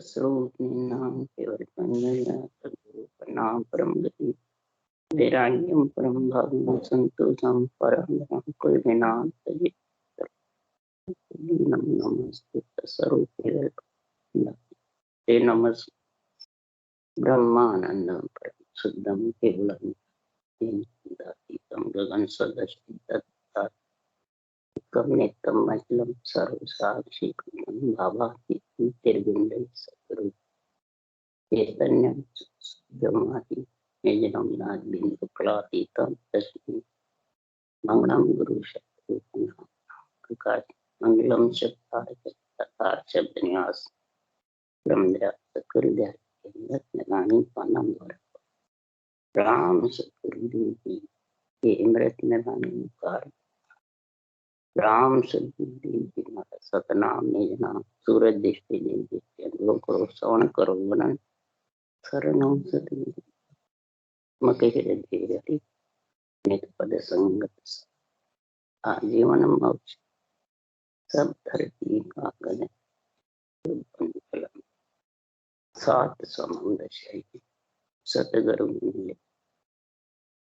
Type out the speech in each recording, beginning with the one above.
स्वरूप नाम केवल सद्गुरु प्रणाम परम गति वैराग्यम परम भागम संतोषम परम कुल विनाम नमस्ते स्वरूप नमस् ब्रह्मानंदम परम शुद्धम केवलम गगन सदृश कमनेतम मचलम सर्वसाक्षी भावाति निर्गुण्डं सद्गुरु चैतन्यं ब्रह्मादि निजनं नादबिन्दु फलातीतं तस्मै मंगलम गुरु शब्द मंगलम शब्दार्थ शब्द न्यास ब्रह्मद्रा सत्गुरुदेव रत्नगानी पानम राम सत्गुरुदेव के अमृत नगानी कार राम सद्गुरुदेव जी महाराज सतनाम निजनाम सूरज दृष्टि देव दृष्टि अनुभव करो श्रवण करो वर्णन शरणम सद्गुरु मके हृदय नित पद संगत आजीवन मोक्ष सब धरती का गगन सात समुद्र शैली सतगुरु मिले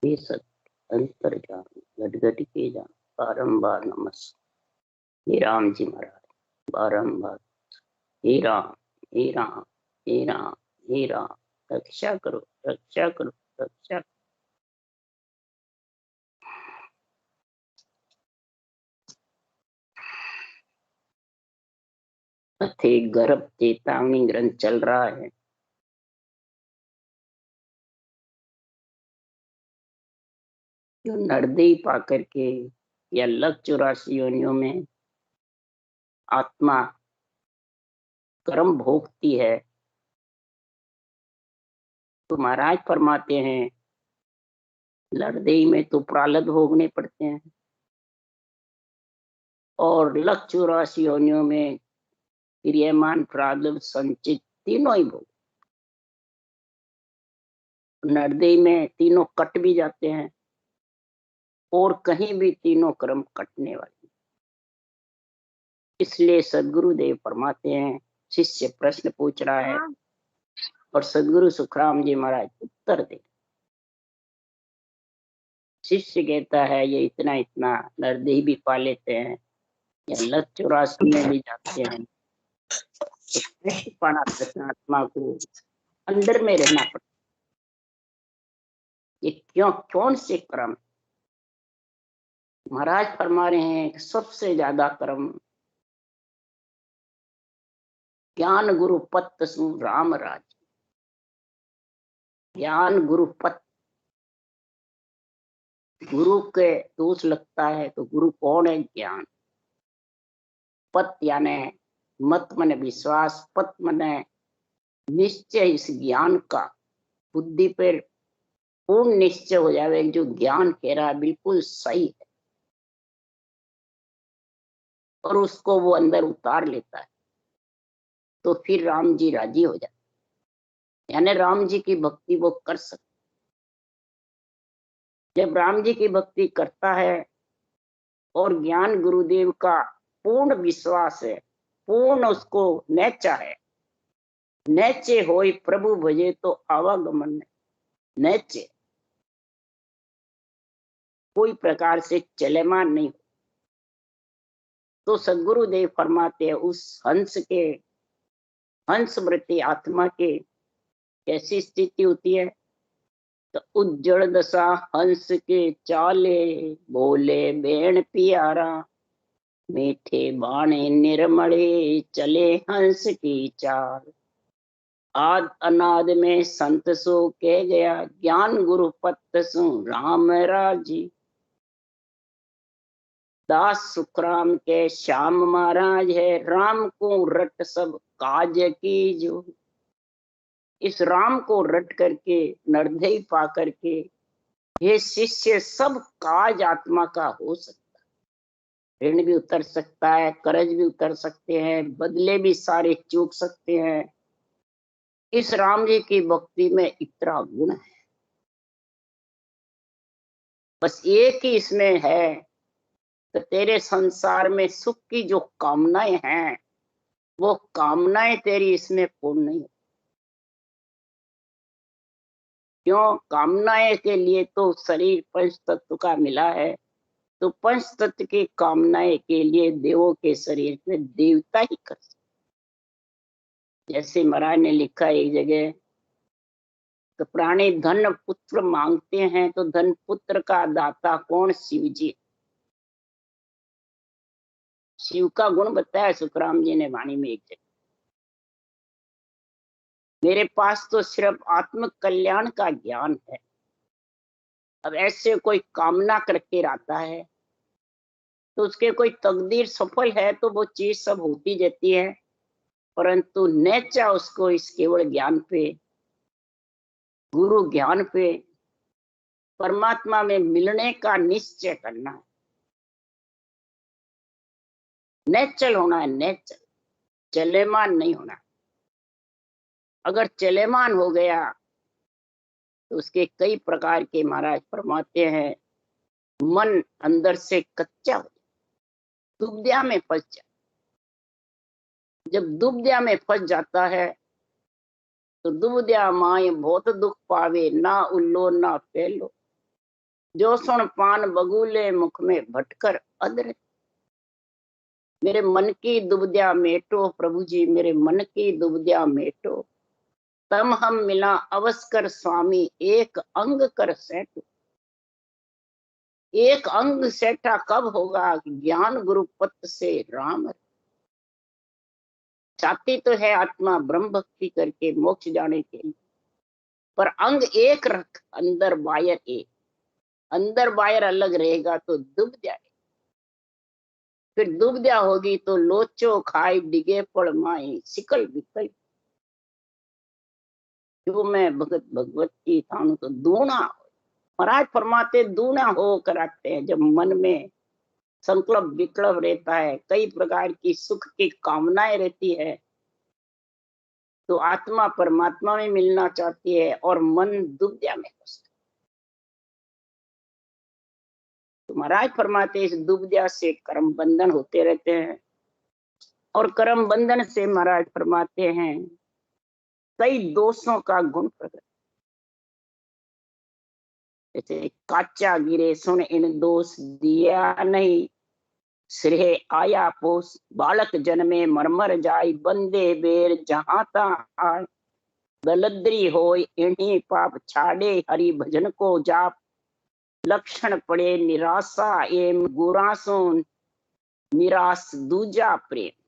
ये सत अंतर जान गटगट के जान बारंबार नमस्कार हे राम जी महाराज बारंबार हे राम हे राम हे राम हे राम रक्षा करो रक्षा करो रक्षा थे गर्भ चेतावनी ग्रंथ चल रहा है। जो नरदेही पाकर के या लग 84 योनियों में आत्मा कर्म भोगती है तो महाराज फरमाते हैं नरदेही में तो प्रारब्ध भोगने पड़ते हैं और लग 84 योनियों में क्रियमान प्रारब्ध संचित तीनों ही भोग। नरदेही में तीनों कट भी जाते हैं और कहीं भी तीनों कर्म कटने वाले। इसलिए सदगुरुदेव फरमाते हैं, शिष्य प्रश्न पूछ रहा है और सदगुरु सुखराम जी महाराज उत्तर दे। शिष्य कहता है ये इतना इतना नरदेही भी पा लेते हैं या लग 84 में भी जाते हैं तो पाना आत्मा को अंदर में रहना पड़ता। ये क्यों कौन से कर्म? महाराज फरमा रहे हैं सबसे ज्यादा कर्म ज्ञान गुरु पत सु राम राज। ज्ञान गुरु पत, गुरु के दोष लगता है तो गुरु कौन है? ज्ञान। पत यानी मत मने विश्वास, पत मने निश्चय। इस ज्ञान का बुद्धि पर पूर्ण निश्चय हो जावे जो ज्ञान कह रहा है बिल्कुल सही है और उसको वो अंदर उतार लेता है तो फिर राम जी राजी हो जाते, यानी राम जी की भक्ति वो कर सकते। जब राम जी की भक्ति करता है और ज्ञान गुरुदेव का पूर्ण विश्वास है, पूर्ण उसको नैचा है, नैचे होई प्रभु भजे तो आवागमन नैचे, कोई प्रकार से चलेमान नहीं। तो सदगुरुदेव फरमाते हैं उस हंस के, हंस वृत्ति आत्मा के कैसी स्थिति होती है? तो उज्जड़ दशा हंस के चाले, बोले बेण पियारा, मीठे बाणे निर्मले चले हंस की चाल। आद अनाद में संत सो कह गया, ज्ञान गुरु पत सु राम राजी। दास सुखराम के श्याम महाराज है, राम को रट सब काज की जो। इस राम को रट करके नरदेही पा करके ये शिष्य सब काज आत्मा का हो सकता है। ऋण भी उतर सकता है, कर्ज भी उतर सकते हैं, बदले भी सारे चूक सकते हैं। इस राम जी की भक्ति में इतना गुण है। बस एक ही इसमें है तो तेरे संसार में सुख की जो कामनाएं हैं वो कामनाएं तेरी इसमें पूर्ण नहीं। क्यों? कामनाएं के लिए तो शरीर पंच तत्व का मिला है, तो पंच तत्व की कामनाएं के लिए देवों के शरीर में देवता ही कर सकते। जैसे महाराज ने लिखा एक जगह, तो प्राणी धन पुत्र मांगते हैं तो धन पुत्र का दाता कौन? शिव जी। शिव का गुण बताया सुखराम जी ने वाणी में एक जगह, मेरे पास तो सिर्फ आत्म कल्याण का ज्ञान है। अब ऐसे कोई कामना करके आता है तो उसके कोई तकदीर सफल है तो वो चीज सब होती जाती है, परंतु नेचा उसको इस केवल ज्ञान पे, गुरु ज्ञान पे, परमात्मा में मिलने का निश्चय करना है। नेचल होना है, नेचल, चलेमान नहीं होना। अगर चलेमान हो गया तो उसके कई प्रकार के महाराज फरमाते हैं, मन अंदर से कच्चा हो, दुबद्या में फंस जाए। जब दुबद्या में फंस जाता है तो दुबद्या माए बहुत दुख पावे, ना उल्लो ना पेलो, जो सुन पान बगुले मुख में भटकर अदर। मेरे मन की दुबद्या मेटो प्रभु जी, मेरे मन की दुबद्या मेटो, तम हम मिला अवस्कर स्वामी, एक अंग कर सेठ। एक अंग सेठा कब होगा? ज्ञान गुरुपत से राम। चाहती तो है आत्मा ब्रह्म भक्ति करके मोक्ष जाने के लिए, पर अंग एक रख, अंदर बाहर एक। अंदर बाहर अलग रहेगा तो डूब जाए। फिर दुबद्या होगी तो लोचो खाई डिगे पड़ माई, सिकल बिकल। जो मैं भगत भगवत की थानु तो दूना। महाराज फरमाते दूना हो कराते हैं। जब मन में संकल्प विकल्प रहता है, कई प्रकार की सुख की कामनाएं रहती है, तो आत्मा परमात्मा में मिलना चाहती है और मन दुबद्या में घुसता। तो महाराज फरमाते इस दुबद्या से कर्म बंधन होते रहते हैं, और कर्म बंधन से महाराज फरमाते हैं कई दोषों का गुण प्रकट। जैसे काचा गिरे सुन इन दोष दिया नहीं, श्रेय आया पोष, बालक जन्मे मरमर जाय, बंदे बेर जहां ता आय, दलद्री होय इन्हीं पाप, छाड़े हरि भजन को जाप, लक्षण पड़े निराशा एम, गुरासों निराश दूजा प्रेम।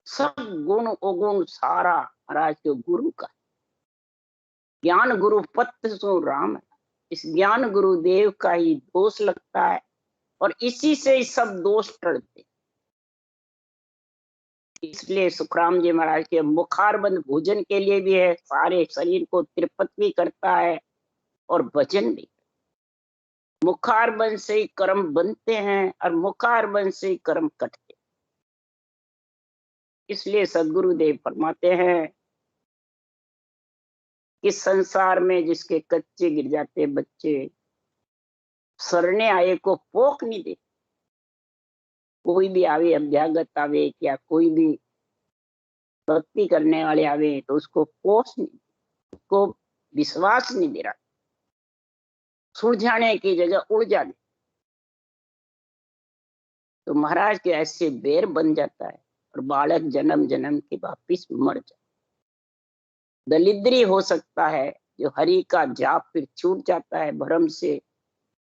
सब गुण अवगुण सारा महाराज के गुरु का। ज्ञान गुरु पत्त सो राम। इस ज्ञान गुरुदेव का ही दोष लगता है और इसी से ही सब दोष टलते। इसलिए सुखराम जी महाराज के मुखारबंद भोजन के लिए भी है, सारे शरीर को तृप्त भी करता है और भजन भी। मुखारबंद से ही कर्म बनते हैं और मुखारबंद से ही कर्म कटते। इसलिए सदगुरुदेव फरमाते हैं कि संसार में जिसके कच्चे गिर जाते बच्चे, सरने आए को पोक नहीं दे। कोई भी आवे, अभ्यागत आवे या कोई भी भक्ति करने वाले आवे तो उसको पोष नहीं, उसको विश्वास नहीं दे रहा, सुलझाने की जगह उलझा दे। तो महाराज के ऐसे बेर बन जाता है और बालक जन्म जन्म के वापिस मर जाता। दलिद्री हो सकता है जो हरि का जाप फिर छूट जाता है भ्रम से,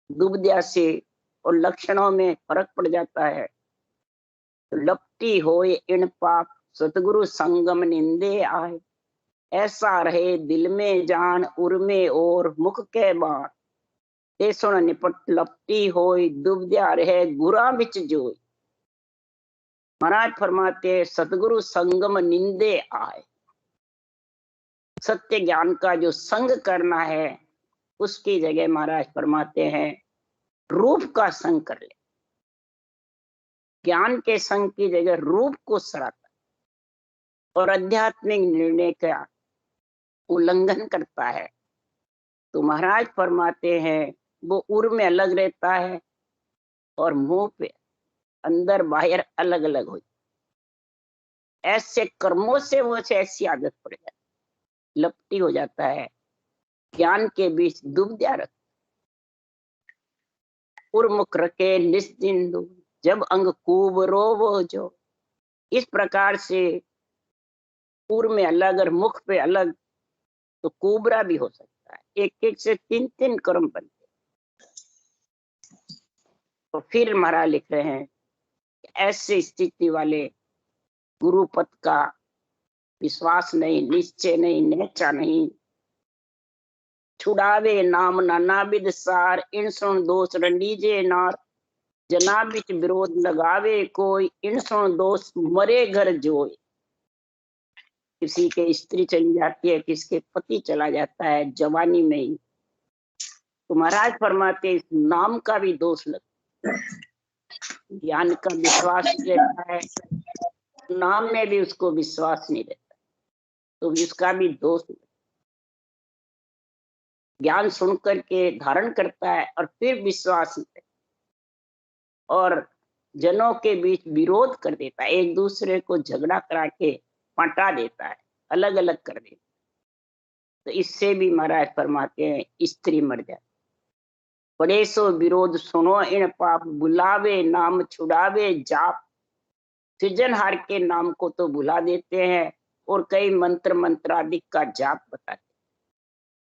दुबद्या से, और लक्षणों में फर्क पड़ जाता है। तो लपटी होए इन पाप, सतगुरु संगम निंदे आए, ऐसा रहे दिल में जान, उर्मे और मुख के बाण, ते सुन निपट लपटी होई, दुबद्या रहे गुरा बिच जोई। महाराज फरमाते सतगुरु संगम निंदे आए। सत्य ज्ञान का जो संग करना है उसकी जगह महाराज फरमाते हैं रूप का संग कर ले। ज्ञान के संग की जगह रूप को सराहता और आध्यात्मिक निर्णय का उल्लंघन करता है, तो महाराज फरमाते हैं वो उर में अलग रहता है और मुंह पे अंदर बाहर अलग अलग हो। ऐसे कर्मों से वो ऐसी आदत पड़ जाती, लपटी हो जाता है, ज्ञान के बीच डूब जा रखा। उर्मुख रखे निस्तिंदु, जब अंग कुबरो वो जो। इस प्रकार से उर में अलग और मुख पे अलग, तो कुबरा भी हो सकता है। एक एक से तीन तीन कर्म बनते। तो फिर महाराज लिख रहे हैं, ऐसे स्थिति वाले गुरु पद का विश्वास नहीं, निश्चय नहीं, नेचा नहीं। छुड़ावे नाम नानाविद सार, इन सुन दोष रंडीजे नार। जना बिच विरोध लगावे कोई, इन सुन दोष मरे घर जोय। किसी के स्त्री चली जाती है, किसके पति चला जाता है जवानी में ही, तो महाराज फरमाते इस नाम का भी दोष लगता है। ज्ञान का विश्वास रहता है, नाम में भी उसको विश्वास नहीं रहता, तो इसका भी दोष। ज्ञान सुन करके धारण करता है और फिर विश्वास नहीं, और जनों के बीच विरोध कर देता है, एक दूसरे को झगड़ा करा के पटा देता है, अलग अलग कर देता है। तो इससे भी महाराज फरमाते हैं स्त्री मर जाती। बड़े सो विरोध सुनो इन पाप, बुलावे नाम छुड़ावे जाप। सृजनहार के नाम को तो भुला देते हैं और कई मंत्र मंत्रादिक का जाप बताते,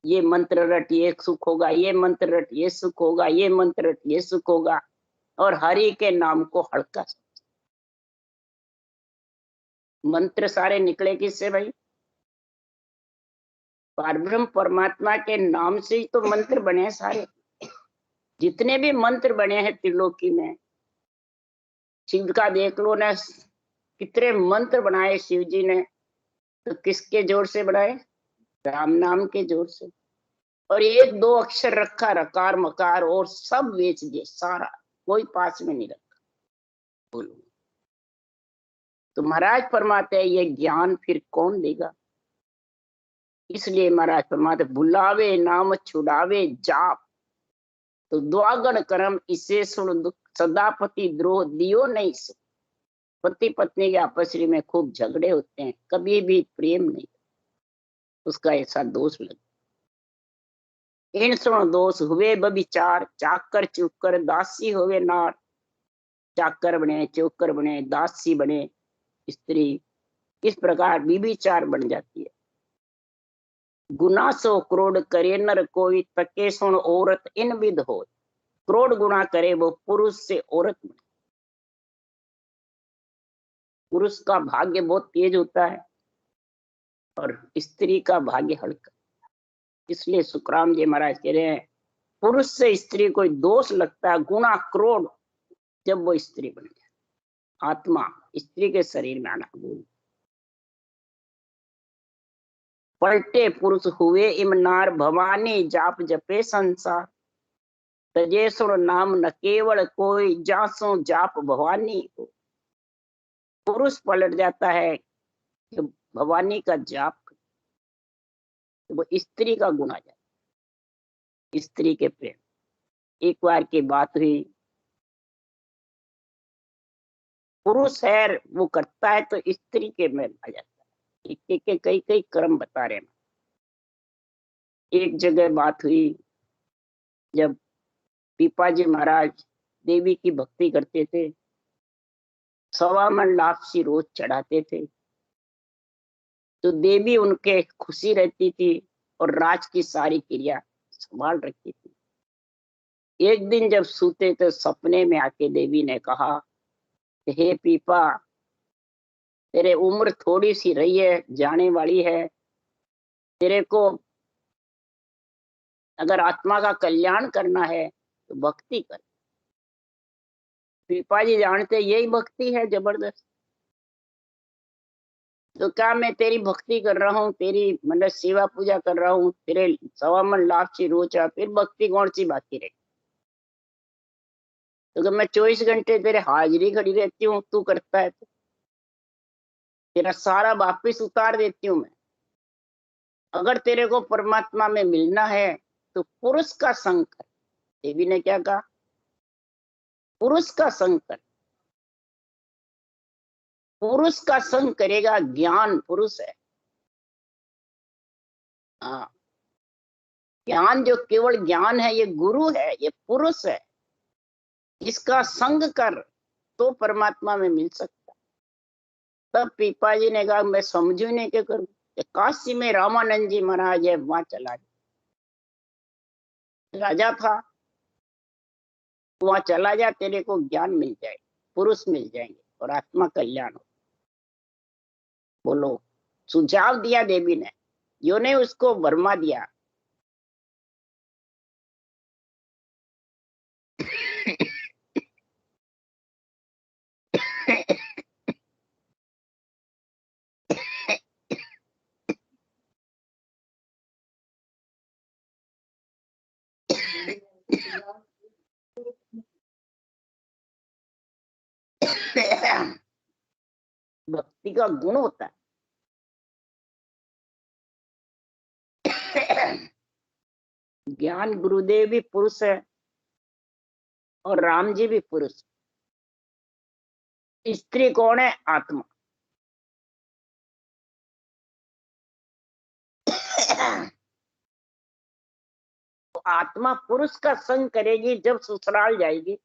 ये मंत्र रट ये सुख होगा, ये मंत्र रट ये सुख होगा, ये मंत्र रट ये सुख होगा, और हरि के नाम को हल्का। मंत्र सारे निकले किससे भाई? परब्रह्म परमात्मा के नाम से ही तो मंत्र बने सारे। जितने भी मंत्र बने हैं त्रिलोकी में, शिव का देख लो ना, कितने मंत्र बनाए शिव जी ने, तो किसके जोर से बनाए? राम नाम के जोर से। और एक दो अक्षर रखा, रकार मकार, और सब बेच दिए सारा, कोई पास में नहीं रखा। बोलो, तो महाराज फरमाते हैं ये ज्ञान फिर कौन देगा? इसलिए महाराज फरमाते बुलावे नाम छुड़ावे जाप। तो द्वागण कर्म इसे सुन दुख, सदापति द्रोह दियो नहीं सुख। पति पत्नी के आपस में खूब झगड़े होते हैं, कभी भी प्रेम नहीं, उसका ऐसा दोष लगे। इन सुन दोष हुए बविचार, चाकर चुकर दासी होवे नार। चाकर बने, चौकर बने, दासी बने स्त्री, इस प्रकार विचार बन जाती है। गुना सो क्रोध करे नर कोई, तके सुन औरत इन विध हो। क्रोध गुना करे वो पुरुष से औरत बने। पुरुष का भाग्य बहुत तेज होता है और स्त्री का भाग्य हल्का। इसलिए सुखराम जी महाराज कह रहे हैं पुरुष से स्त्री कोई दोष लगता है, गुना क्रोध, जब वो स्त्री बन जाए, आत्मा स्त्री के शरीर में आना। पलटे पुरुष हुए इमनार, भवानी जाप जपे संसार। तजे सुन नाम न केवल कोई, जासो जाप भवानी को। पुरुष पलट जाता है कि भवानी का जाप, तो वो स्त्री का गुण आ जाता है, स्त्री के प्रेम। एक बार की बात हुई, पुरुष है वो करता है तो स्त्री के में आ जाता है। एक के कई कई कर्म बता रहे हैं। एक जगह बात हुई, जब पीपाजी महाराज देवी की भक्ति करते थे, 1.25 मन लापसी रोज चढ़ाते थे, तो देवी उनके खुशी रहती थी और राज की सारी क्रिया संभाल रखती थी। एक दिन जब सूते तो सपने में आके देवी ने कहा, हे पीपा, तेरे उम्र थोड़ी सी रही है, जाने वाली है, तेरे को अगर आत्मा का कल्याण करना है तो भक्ति कर। पीपा जी जानते यही भक्ति है जबरदस्त। तो क्या मैं तेरी भक्ति कर रहा हूँ, तेरी मतलब सेवा पूजा कर रहा हूँ, तेरे 1.25 मन लापसी रोज, फिर भक्ति कौन सी बाकी रही? तो मैं 24 घंटे तेरे हाजिरी खड़ी रहती हूँ, तू करता है तो तेरा सारा वापिस उतार देती हूँ मैं। अगर तेरे को परमात्मा में मिलना है तो पुरुष का संग कर। देवी ने क्या कहा? पुरुष का संग कर। पुरुष का संग करेगा, ज्ञान पुरुष है। हाँ, ज्ञान जो केवल ज्ञान है, ये गुरु है, ये पुरुष है। इसका संग कर तो परमात्मा में मिल सकता। तब पीपा जी ने कहा मैं समझू नहीं क्या करूं। काशी में रामानंद जी महाराज है, वहां चला गया। राजा था, वहां चला जा, तेरे को ज्ञान मिल जाए, पुरुष मिल जाएंगे और आत्मा कल्याण हो। बोलो, सुझाव दिया देवी ने, यो ने उसको वर्मा दिया। भक्ति का गुण होता है। ज्ञान गुरुदेव भी पुरुष है और राम जी भी पुरुष। स्त्री कौन है? आत्मा। तो आत्मा पुरुष का संग करेगी, जब ससुराल जाएगी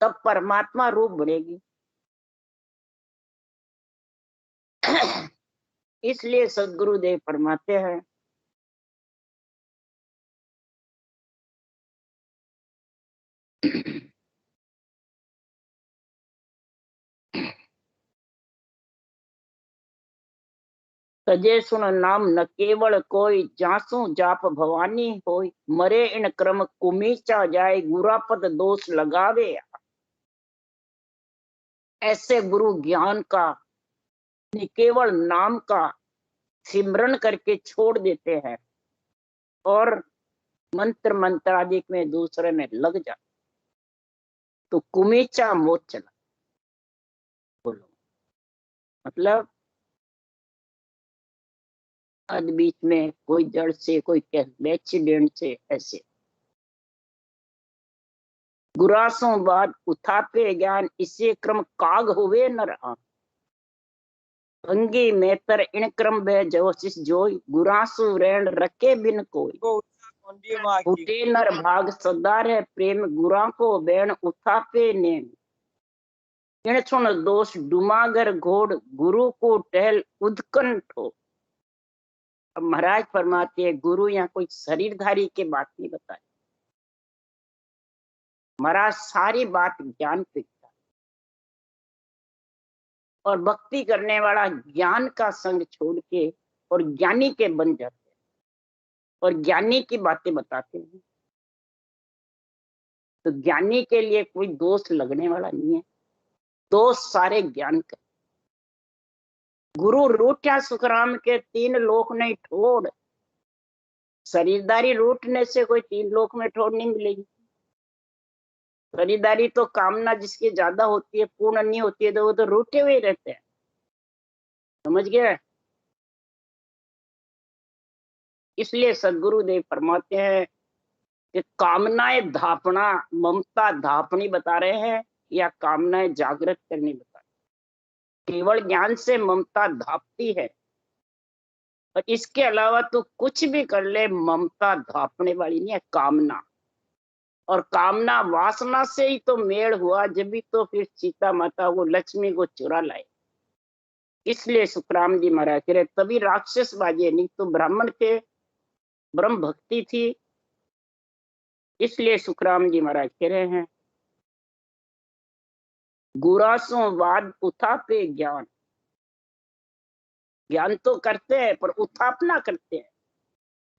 तब परमात्मा रूप बढ़ेगी। इसलिए सदगुरुदेव फरमाते हैं, तजे सुन नाम न केवल कोई, जासू जाप भवानी होई। मरे इन क्रम कुमीचा जाए, गुरापद दोष लगावे। ऐसे गुरु ज्ञान का, केवल नाम का सिमरन करके छोड़ देते हैं और मंत्र मंत्रादिक में दूसरे में लग जाते, तो कुमीचा मोच चला। बोलो, मतलब आज बीच में कोई जड़ से, कोई एक्सीडेंट से, ऐसे गुरासों बाद उठापे ज्ञान, इसे क्रम काग हुए न रहा। अंगी मेतर इन क्रम बे जोशिस जोई, गुरासु रेण रखे बिन कोई। उठे नर भाग सदा रहे प्रेम, गुरा को बैण उठापे नेम। इन सुन दोष डुमागर घोड़, गुरु को टहल उदकंठो। अब महाराज फरमाते हैं, गुरु यहाँ कोई शरीरधारी के बात नहीं बताए, महाराज सारी बात ज्ञान पे। और भक्ति करने वाला ज्ञान का संग छोड़ के और ज्ञानी के बन जाते हैं और ज्ञानी की बातें बताते हैं। तो ज्ञानी के लिए कोई दोष लगने वाला नहीं है, दोष सारे ज्ञान का। गुरु रूठा सुखराम के, तीन लोक नहीं ठोड़। शरीरदारी रूठने से कोई तीन लोक में ठोड़ नहीं मिलेगी। शरीरदारी तो कामना जिसकी ज्यादा होती है, पूर्ण नहीं होती है, तो वो तो रूठे हुए रहते हैं। समझ गए? इसलिए सदगुरुदेव फरमाते हैं कि कामनाएं धापना, ममता धापनी बता रहे हैं या कामनाएं जागृत करनी बता रहे हैं। केवल ज्ञान से ममता धापती है, और इसके अलावा तो कुछ भी कर ले, ममता धापने वाली नहीं है कामना। और कामना वासना से ही तो मेल हुआ, जब भी तो फिर सीता माता वो लक्ष्मी को चुरा लाए। इसलिए सुखराम जी महाराज कह रहे, तभी राक्षस बाजे, नहीं तो ब्राह्मण थे, ब्रह्म भक्ति थी। इसलिए सुखराम जी महाराज कह रहे हैं, गुरासों वाद उठापे ज्ञान। ज्ञान तो करते हैं पर उथापना करते हैं,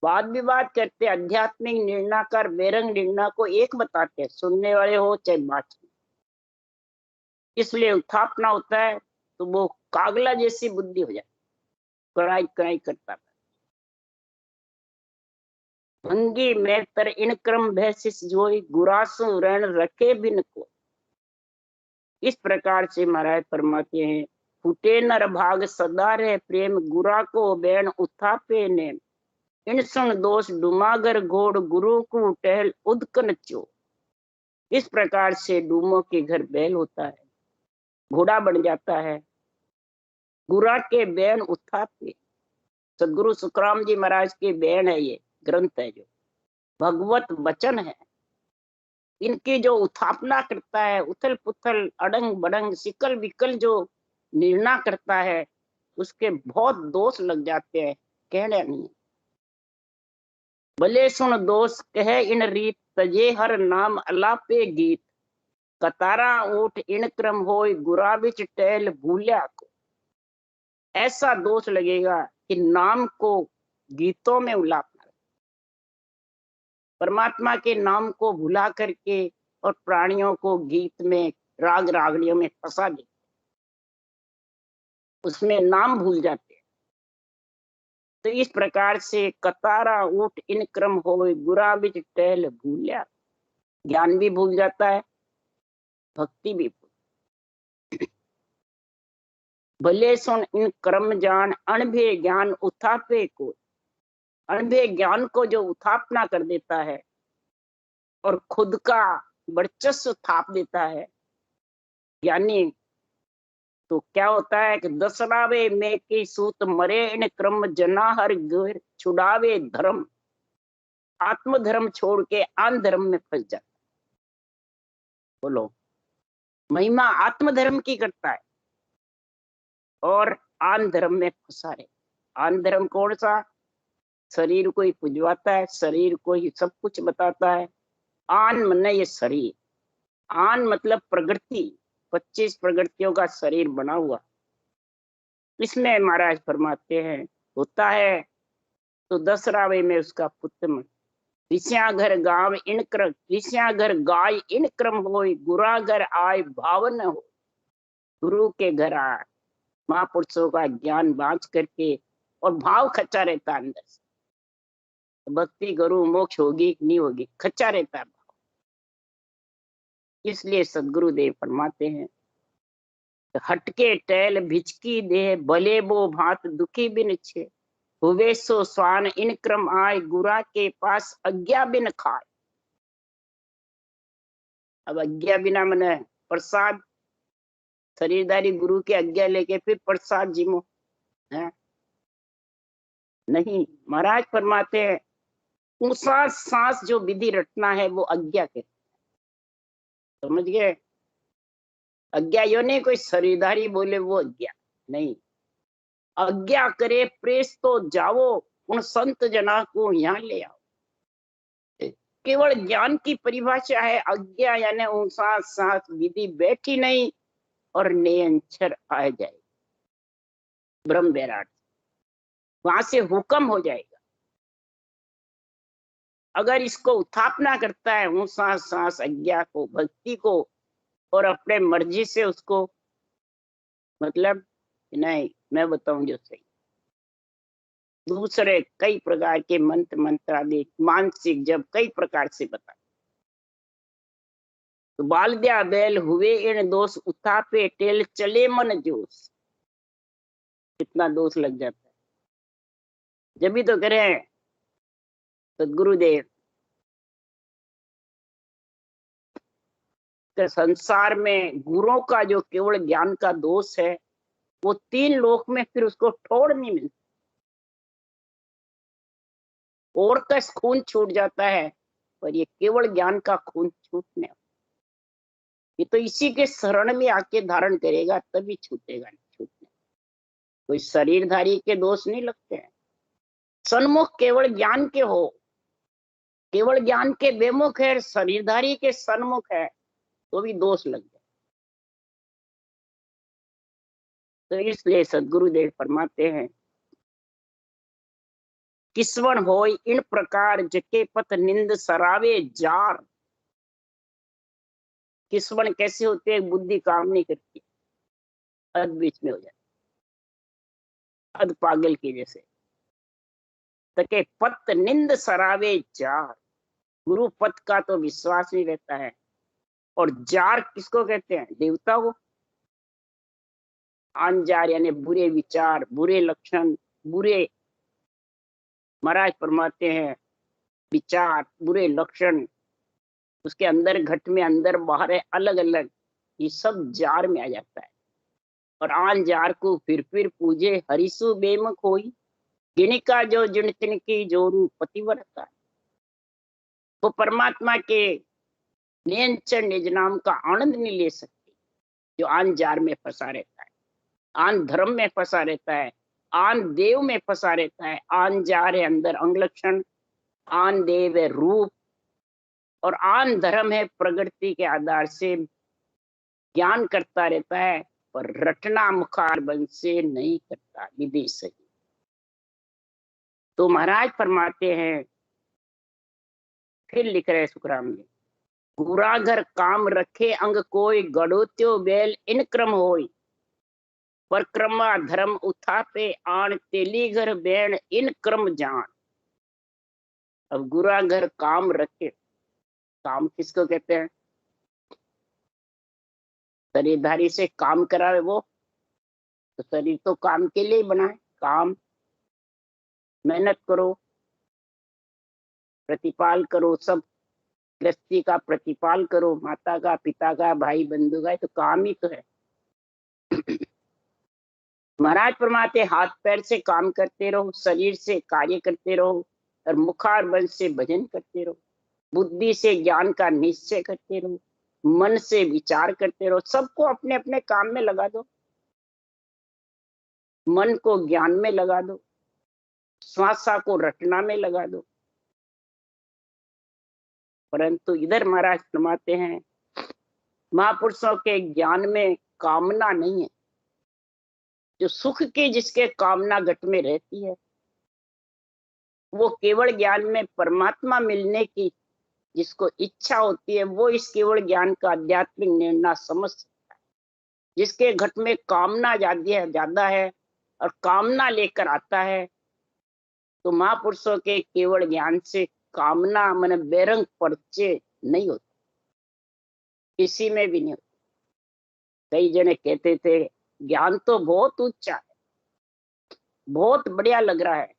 वाद विवाद करते हैं, आध्यात्मिक निर्णय कर बेरंग निर्णय को एक बताते हैं, सुनने वाले हो चाहे बात। इसलिए उथापना होता है तो वो कागला जैसी बुद्धि हो जाए, कड़ाई कड़ाई करता है। भंगी में तर इन क्रम भैसिस जोई, गुरासु रण रखे बिन को। इस प्रकार से महाराज फरमाते हैं, फूटे नर भाग सदा रहे प्रेम, गुरा को बैन उथापे नेम। इन संग दोष डुमागर घोड़, गुरु को टहल उदकन चो। इस प्रकार से डूमों के घर बैल होता है, घोड़ा बन जाता है। गुरा के बैन उठाते, सदगुरु सुखराम जी महाराज के बैन है, ये ग्रंथ है जो भगवत वचन है। इनकी जो उत्थापना करता है, उथल पुथल अड़ंग बड़ंग सिकल विकल जो निर्णय करता है, उसके बहुत दोष लग जाते हैं, कहने नहीं। भले सुन दोष कहे इन रीत, तजे हर नाम अलापे गीत। कतारा ऊठ इन क्रम होय, गुरा बिच टहल भूल्या को। ऐसा दोष लगेगा कि नाम को गीतों में उलापना, परमात्मा के नाम को भुला करके और प्राणियों को गीत में राग रागड़ियों में फंसा देते, उसमें नाम भूल जाते हैं। तो इस प्रकार से कतारा ऊठ इन क्रम होय, गुरा बिच टहल भूल्या। ज्ञान भी भूल जाता है, भक्ति भी भूल। भले सुन इन क्रम जान, अणभे ज्ञान उथापे को। अणभे ज्ञान को जो उत्थापना कर देता है और खुद का वर्चस्व थाप देता है ज्ञानी, तो क्या होता है कि दसरावे में की सूत मरे इन क्रम, जना हर गिर छुड़ावे धर्म। आत्मधर्म छोड़ के आन धर्म में फंस जाता है। बोलो, महिमा आत्मधर्म की करता है और आन धर्म में फंसा रहे। आन धर्म कौन सा? शरीर को ही पुजवाता है, शरीर को ही सब कुछ बताता है। आन मन ये शरीर, आन मतलब प्रकृति, 25 प्रकृतियों का शरीर बना हुआ। इसमें महाराज फरमाते हैं, होता है तो दसरावे में उसका पुत्र। ऋषिया घर गांव इन क्रम, ऋषिया घर गाय इन क्रम होय, गुरा घर आय भावन हो। गुरु के घर आए, महापुरुषों का ज्ञान बांच करके और भाव खच्चा रहता अंदर से। भक्ति करूं मोक्ष होगी नहीं होगी, खच्चा रहता है भाव। इसलिए सदगुरुदेव फरमाते हैं, हटके टैल भिचकी दे, भले बो भात दुखी बिन छे। हुए सो स्वान इन क्रम आय, गुरा के पास अज्ञा बिन खाए। अब अज्ञा बिना मने प्रसाद, शरीरधारी गुरु के आज्ञा लेके फिर प्रसाद जिमो है नहीं। महाराज फरमाते हैं, ऊंसा सांस जो विधि रटना है वो अज्ञा के, समझ गए? अज्ञा यो नहीं कोई शरीरधारी बोले वो अज्ञा नहीं। अज्ञा करे प्रेस तो जाओ, उन संत जना को यहाँ ले आओ। केवल ज्ञान की परिभाषा है अज्ञा, यानी ऊंसा सांस विधि बैठी नहीं और नियंचर आ जाए ब्रह्म बैराट, वहां से हुक्म हो जाएगा। अगर इसको उत्थापना करता है ऊंसा सांस अज्ञा को, भक्ति को, और अपने मर्जी से उसको, मतलब नहीं मैं बताऊं जो सही, दूसरे कई प्रकार के मंत्र आदि मानसिक जब कई प्रकार से बता, तो बाल दिया बैल हुए इन दोष, उठापे टेल चले मन जोश। कितना दोष लग जाता है। जब भी तो करें सदगुरुदेव के संसार में गुरुओं का जो केवल ज्ञान का दोष है, वो 3 लोक में फिर उसको ठोड़ नहीं मिलता। और का खून छूट जाता है, पर ये केवल ज्ञान का खून छूटने, ये तो इसी के शरण में आके धारण करेगा तभी छूटेगा, नहीं छूटने। कोई शरीरधारी के दोष नहीं लगते हैं। सन्मुख केवल ज्ञान के हो, केवल ज्ञान के बेमुख है, शरीरधारी के सन्मुख है तो भी दोष लग जाए। तो इसलिए सदगुरुदेव फरमाते हैं, किस्वन होय इन प्रकार, जके पथ निंद सरावे जार। किस्वन कैसे होते हैं? बुद्धि काम नहीं करती, अध बीच में हो जाती, अध पागल की जैसे। तके पथ निंद सरावे जार, गुरु पथ का तो विश्वास नहीं रहता है। और जार किसको कहते हैं? देवता को। अंजार यानी बुरे विचार, बुरे लक्षण, बुरे, महाराज फरमाते हैं विचार, बुरे लक्षण, उसके अंदर घट में अंदर बाहर है, अलग अलग, ये सब जार में आ जाता है। और आन जार को फिर पूजे हरिसु बेमक होई, गिणिका जो जिन तिनकी जोरू पतिव्रता। वो परमात्मा के नियंत्रण निज नाम का आनंद नहीं ले सकती जो आन जार में फंसा रहता है, आन धर्म में फंसा रहता है, आन देव में फंसा रहता है। आन जार है अंदर अंगलक्षण, आन देव है रूप, और आन धर्म है प्रकृति के आधार से ज्ञान करता रहता है, पर रटना मुखार बंद से नहीं करता विधि सही। तो महाराज फरमाते हैं, फिर लिख रहे सुखराम जी, गुरा घर काम रखे अंग कोई, गड़ोत्यो बैल इन क्रम होई, परक्रमा धर्म उठापे आन, तेली घर बैण इन क्रम जान। अब गुरा घर काम रखे, काम किसको कहते हैं? शरीरधारी से काम करावे वो, तो शरीर तो काम के लिए ही बना है। काम, मेहनत करो, प्रतिपाल करो, सब गृहस्थी का प्रतिपाल करो, माता का, पिता का, भाई बंधु का, तो काम ही तो है। महाराज फरमाते हाथ पैर से काम करते रहो, शरीर से कार्य करते रहो, और मुखार बल से भजन करते रहो, बुद्धि से ज्ञान का निश्चय करते रहो, मन से विचार करते रहो। सबको अपने अपने काम में लगा दो, मन को ज्ञान में लगा दो, श्वासा को रटना में लगा दो। परंतु इधर महाराज फरमाते हैं महापुरुषों के ज्ञान में कामना नहीं है। जो सुख की जिसके कामना घट में रहती है, वो केवल ज्ञान में परमात्मा मिलने की जिसको इच्छा होती है, वो इस केवल ज्ञान का आध्यात्मिक निर्णय समझ सकता है। जिसके घट में कामना ज्यादा है और कामना लेकर आता है, तो महापुरुषों के केवल ज्ञान से कामना मन बेरंग पर्चे नहीं होते, किसी में भी नहीं होते। कई जने कहते थे ज्ञान तो बहुत ऊंचा है, बहुत बढ़िया लग रहा है,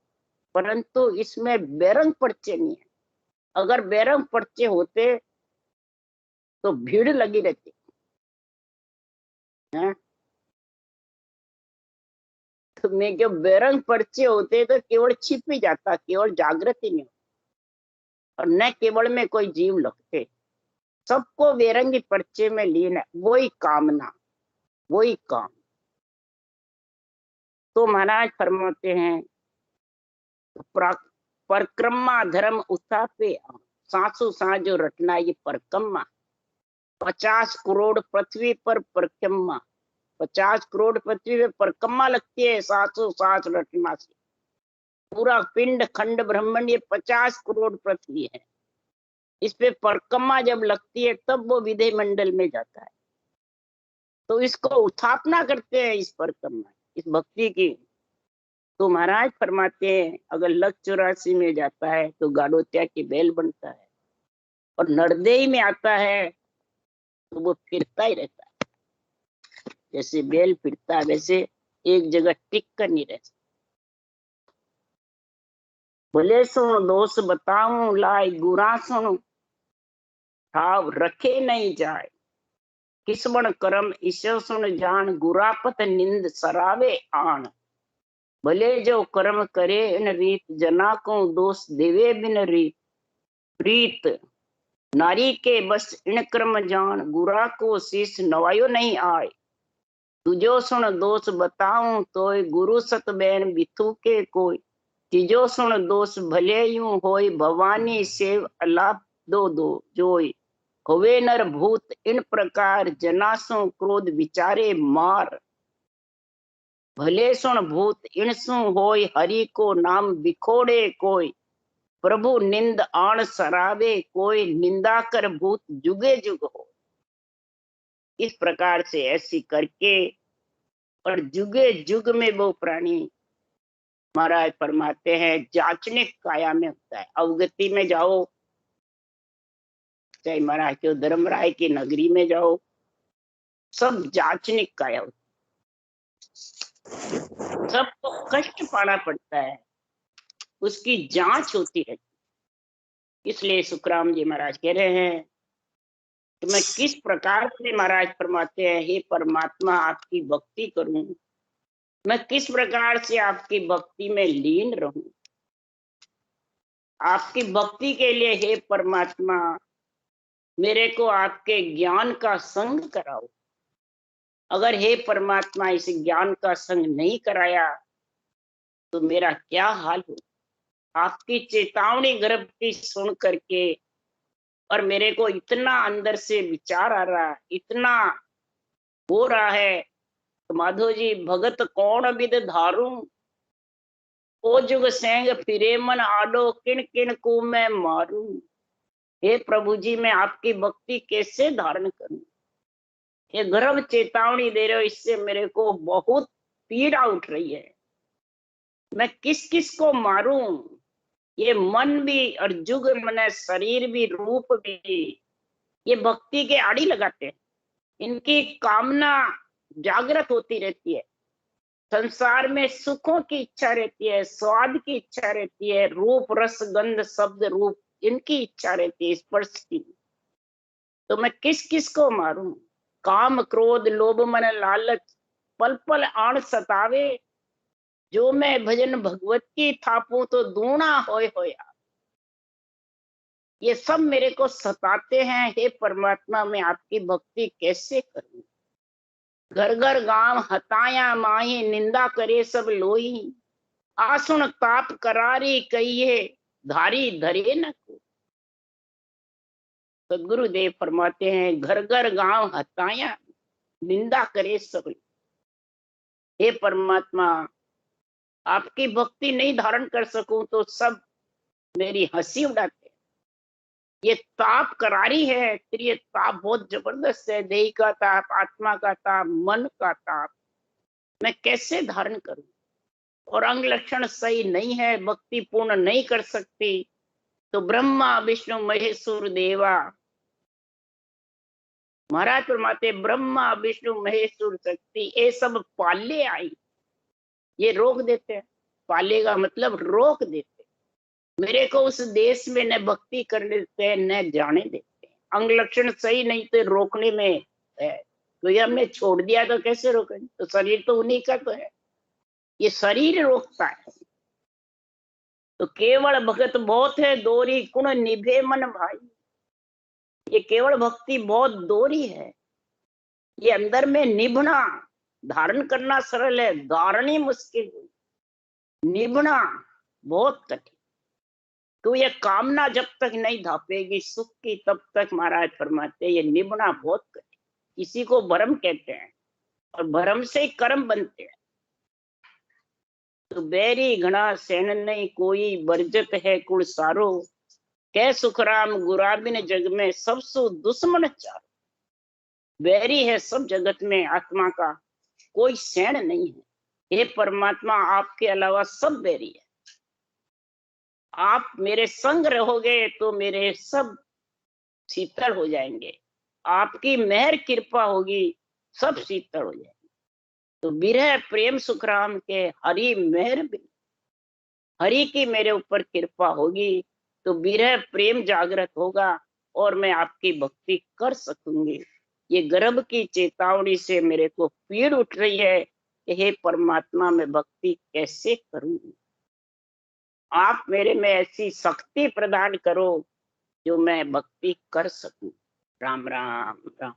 परंतु इसमें बेरंग पर्चे नहीं है। अगर बेरंग पर्चे होते तो भीड़ लगी रहती है। तो मैं जो बेरंग पर्चे होते तो केवल छिप ही जाता, केवल जागृति नहीं होती, और न केवल में कोई जीव लगते। सबको बेरंगी पर्चे में लीन है, वही कामना, वही काम। तो महाराज फरमाते हैं परक्रमा धर्म उठापे, सांसों सांस जो रटना ये परक्रमा। 50 करोड़ पृथ्वी पर परक्रमा, 50 करोड़ पृथ्वी पे परक्रमा लगती है सांसों सांस रटना से। पूरा पिंड खंड ब्रह्मांड ये 50 करोड़ पृथ्वी है, इस पे परक्रमा जब लगती है तब वो विधि मंडल में जाता है। तो इसको उत्थापना करते हैं इस परक्रमा, इस भक्ति की। तो महाराज फरमाते हैं अगर लक्ष्य 84 में जाता है तो गाड़ोत्या की बैल बनता है, और नरदेही में आता है तो वो फिरता ही रहता है। जैसे बैल फिरता है वैसे एक जगह टिक कर नहीं रहता। बोले सुनो दोष बताऊं लाई, गुरा सुनो ठाव रखे नहीं जाए, किसबण कर्म ईश्वर सुन जान, गुरापत निंद सरावे आन। भले जो कर्म करे इन रीत, जना को दोष देवे बिन रीत। प्रीत नारी के बस इन कर्म जान, गुरा को शीश नवायो नहीं आए। तुझो सुन दोष बताऊं तोय, गुरु सत बैन बिथु के कोई। तिजो सुन दोष भले यूं होय, भवानी सेव अलाप दो दो जोई। होवे नर भूत इन प्रकार, जनासों क्रोध विचारे मार। भले सुन भूत इनसु होय, हरि को नाम बिखोड़े कोई। प्रभु निंद आण सरावे कोई, निंदा कर भूत जुगे जुग हो। इस प्रकार से ऐसी करके और जुगे जुग में वो प्राणी महाराज फरमाते हैं जाचनिक काया में होता है। अवगति में जाओ, चाहे महाराज के धर्मराय की नगरी में जाओ, सब जाचनिक काया होता है। सबको कष्ट पाना पड़ता है, उसकी जांच होती है। इसलिए सुखराम जी महाराज कह रहे हैं तो मैं किस प्रकार से महाराज फरमाते हैं, हे परमात्मा आपकी भक्ति करूं, मैं किस प्रकार से आपकी भक्ति में लीन रहूं। आपकी भक्ति के लिए हे परमात्मा मेरे को आपके ज्ञान का संग कराओ। अगर हे परमात्मा इस ज्ञान का संग नहीं कराया तो मेरा क्या हाल हो। आपकी चेतावनी गर्भ की सुन करके और मेरे को इतना अंदर से विचार आ रहा, इतना हो रहा है, तो माधो जी भगत कौन विद धारू, ओ जुग सेंग फिरे मन आडो, किन किन को मैं मारू। हे प्रभु जी मैं आपकी भक्ति कैसे धारण करूं। ये गर्भ चेतावनी दे रहे हो, इससे मेरे को बहुत पीड़ा उठ रही है। मैं किस किस को मारूं। ये मन भी और जुग मन शरीर भी रूप भी ये भक्ति के आड़ी लगाते हैं। इनकी कामना जागृत होती रहती है। संसार में सुखों की इच्छा रहती है, स्वाद की इच्छा रहती है, रूप रस गंध शब्द रूप इनकी इच्छा रहती है, स्पर्श की। तो मैं किस किस को मारूं। काम क्रोध लोभ मन लालच पल पल आण सतावे, जो मैं भजन भगवत की थापूं तो दूना होय होया। ये सब मेरे को सताते हैं। हे परमात्मा मैं आपकी भक्ति कैसे करूं। घर घर गांव हताया माही, निंदा करे सब लोई, आसुन ताप करारी कहिए, धारी धरे न को। सदगुरुदेव फरमाते हैं घर घर गांव हताया निंदा करे सब। हे परमात्मा आपकी भक्ति नहीं धारण कर सकूं तो सब मेरी हंसी उड़ाते। ये ताप करारी है, फिर ये ताप बहुत जबरदस्त है। देह का ताप, आत्मा का ताप, मन का ताप मैं कैसे धारण करूं। और अंग लक्षण सही नहीं है, भक्ति पूर्ण नहीं कर सकती, तो ब्रह्मा विष्णु महेश्वर देवा महाराज फरमाते ब्रह्मा विष्णु महेश्वर शक्ति ये सब पाले आई, ये रोक देते हैं। पालेगा मतलब रोक देते। मेरे को उस देश में न भक्ति करने देते हैं न जाने देते हैं। अंग लक्षण सही नहीं तो रोकने में है। तो ये हमने छोड़ दिया तो कैसे रोकेंगे। तो शरीर तो उन्हीं का तो है, ये शरीर रोकता है। तो केवल भगत बहुत है दोरी, कुण निभे मन भाई। ये केवल भक्ति बहुत दोरी है, ये अंदर में निभना, धारण करना सरल है, धारणी मुश्किल हुई, निभना बहुत कठिन। तो ये कामना जब तक नहीं धापेगी सुख की तब तक महाराज फरमाते ये निभना बहुत कठिन। इसी को भरम कहते हैं और भरम से ही कर्म बनते हैं। तो बैरी घना सैन नहीं कोई, बरजत है कुल सारो, कै सुखराम गुराबिन जग में सबसु दुश्मन चारो। बैरी है सब जगत में आत्मा का, कोई सैन नहीं है। हे परमात्मा आपके अलावा सब बैरी है। आप मेरे संग रहोगे तो मेरे सब शीतल हो जाएंगे। आपकी मेहर कृपा होगी सब शीतल हो जाएंगे। तो विरह प्रेम सुखराम के हरि मेहर भी, हरि की मेरे ऊपर कृपा होगी तो विरह प्रेम जागृत होगा और मैं आपकी भक्ति कर सकूंगी। ये गर्भ की चेतावनी से मेरे को पीड़ उठ रही है कि हे परमात्मा मैं भक्ति कैसे करूंगी। आप मेरे में ऐसी शक्ति प्रदान करो जो मैं भक्ति कर सकूं। राम राम राम।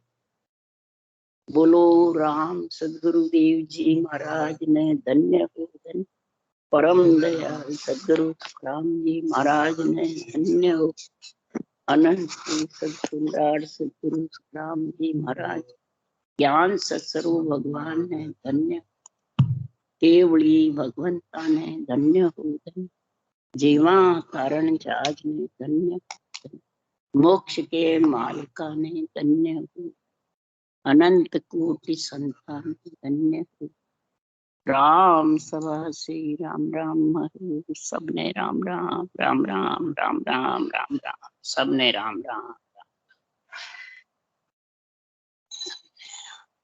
बोलो राम सदगुरुदेव जी महाराज ने धन्य हो। धन्य परम दयाल सदगुरु राम जी महाराज ने धन्य हो। अनंत सदगुरुदार सदगुरु राम जी महाराज ज्ञान सत्स्वरूप भगवान ने धन्य, केवली भगवंता ने धन्य हो। धन्य जीवा कारण जहाज ने धन्य, मोक्ष के मालिका ने धन्य हो। अनंत कोटि संतान धन्य हो। राम सभा से राम राम हरे, सबने राम राम राम राम राम राम राम राम, सबने राम राम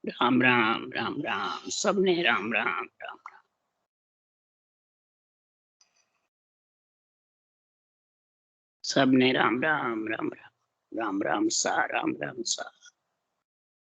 राम राम राम राम, सबने राम राम राम राम, सबने राम राम राम राम। राम राम सा, राम राम सा।